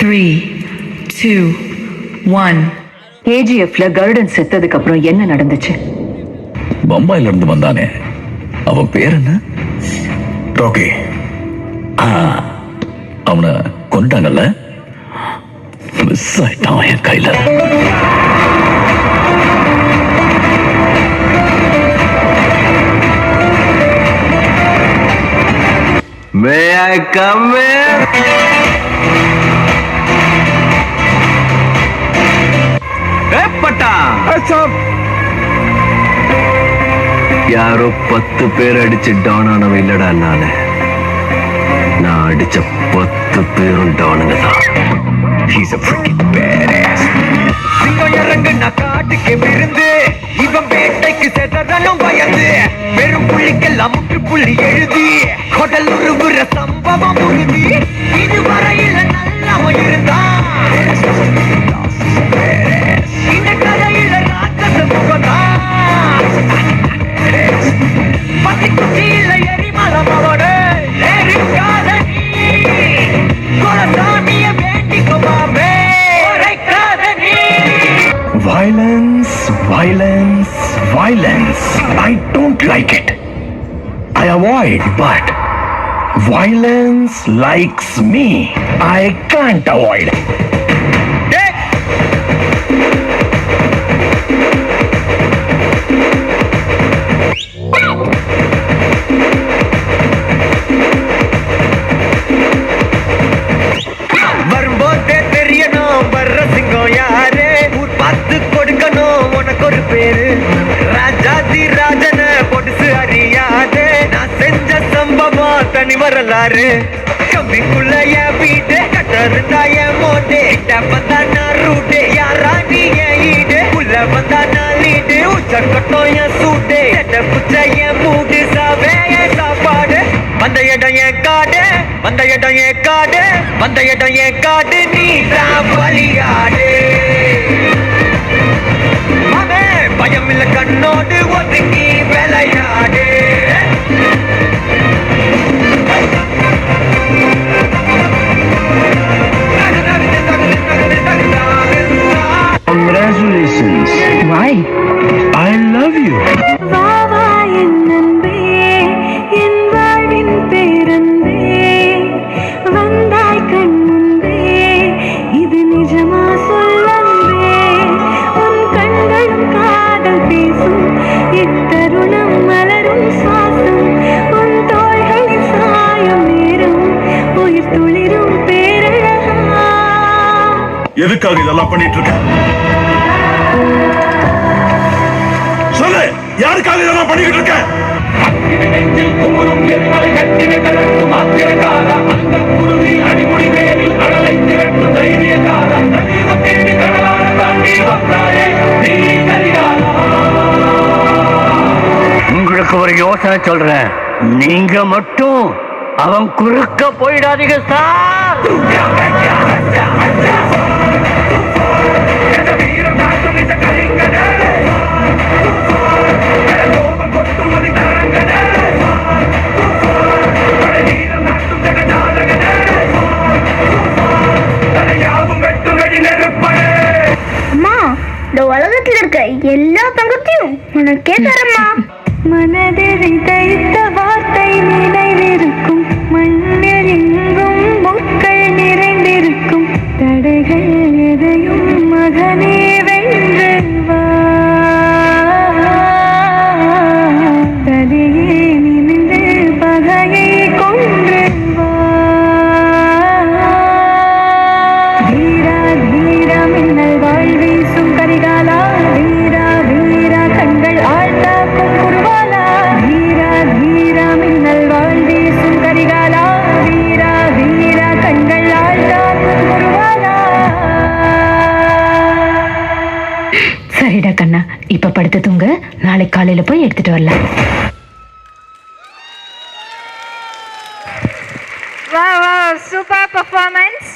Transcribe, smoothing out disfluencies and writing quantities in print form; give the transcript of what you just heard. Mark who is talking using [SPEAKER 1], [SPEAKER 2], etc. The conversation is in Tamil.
[SPEAKER 1] 3, 2, 1.
[SPEAKER 2] கேஜிஎஃப்ல கருடன் செத்ததுக்கு அப்புறம் என்ன நடந்துச்சு?
[SPEAKER 3] பம்பாயில இருந்து வந்தானே, அவன் பேர் என்ன?
[SPEAKER 4] ராக்கி.
[SPEAKER 3] அவனை கொண்டாங்கல்ல, மிஸ் ஆயிட்டான் என் கையில.
[SPEAKER 4] May I come in? யாரோ 10 பேர் அடிச்சு டவுன் ஆனவன் இல்லடா நானு. நான் அடிச்ச 10 பேரும் டவுனுங்க தான். He's a freaking badass.
[SPEAKER 5] சிங்கம் இறங்குன காட்டுக்கு விருந்து, இவன் வேட்டைக்கு செதறலும் பயந்து, வெறும் புள்ளிக்கெல்லாம் முற்றுப்புள்ளி எழுதி கொடல் உருவுற சம்பவம் உறுதி. இதுவரையில நல்லவன் இருந்தான், இந்த கதையில ராட்சச முகம்தான். பத்தி குச்சியில எரிமலம் அவனு எரிக்காத நீ, கொலசாமிய வேண்டிக்குமாவே உரைக்காத நீ.
[SPEAKER 4] Violence, violence, violence. I don't like it. I avoid, but violence likes me. I can't avoid it.
[SPEAKER 5] வரும்போதே தெரியணும் வர்ற சிங்கம் யாரு, ஊர் பார்த்து கொடுக்கணும் உனக்கு ஒரு பேரு. ராஜாதி ராஜன பொடுசு அறியாதே, நான் செஞ்ச சம்பவம் தனி வரலாறு. கம்பிக்குள்ள என் வீடு, கட்டருந்தா என் மோட்டு, கிட்ட வந்தா நான் ரூட்டு, யாரா நீ என் ஈடு, உள்ள வந்தா நான் லீடு, உச்சக்கட்டம் என் சூட்டு, எட்ட புச்ச என் மூடு, சாவே என் சாப்பாடு. வந்த இடம் என் காடு, வந்த இடம் என் காடு, வந்த இடம் என் காடு, நீ தான் பலியாடு. அவன் பயம் இல்ல கண்ணோடு ஒதுங்கி விளையாடு.
[SPEAKER 4] Congratulations.
[SPEAKER 2] Why?
[SPEAKER 4] I love you.
[SPEAKER 6] வாவா என் அன்பே, என் வாழ்வின் பேரன்பே, வந்தாய் கண் முன்பே, இது நிஜமா சொல்லன்பே, உன் கண்களும் காதல் பேசும், இத்தருணம் மலரும் சுவாசம், உன் தோள்களில் சாயம் நேரும், உயிர் துளிரும் பேரழகா.
[SPEAKER 4] எதுக்காக இதெல்லாம் பண்ணிட்டு இருக்க? சொல்லு, யாருக்காக இதெல்லாம் பண்ணிட்டு இருக்க?
[SPEAKER 5] உங்களுக்கு ஒரு யோசனை சொல்றேன், நீங்க மட்டும் அவன் குறுக்க போயிடாதீங்க சார்.
[SPEAKER 6] அம்மா, இந்த உலகத்துல இருக்க எல்லா தங்கத்தையும் உனக்கே தரமா. மனதில் தைத்த வார்த்தை நினைவிருக்கும், மண்ணில் எங்கும் முட்கள் நிறைந்திருக்கும், தடைகள் எதையும் மகனே வென்று வா, தடையே நிமிந்து பகையை கொன்று வா. வீரா வீரா மின்னல் வாழ் வீசும் கரிகாலா, வீரா வீரா கண்கள் ஆழ்த்தாக்கும் குருவாலா, வீரா வீரா மின்னல் வாழ் வீசும் கரிகாலா, வீரா வீரா கண்கள் ஆழ்த்தாக்கும் குருவாலா.
[SPEAKER 2] சரிடா கண்ணா, இப்ப படுத்து தூங்க, நாளைக்கு காலையில போய் எடுத்துட்டு வரலாம்.
[SPEAKER 6] Wow, wow, super performance.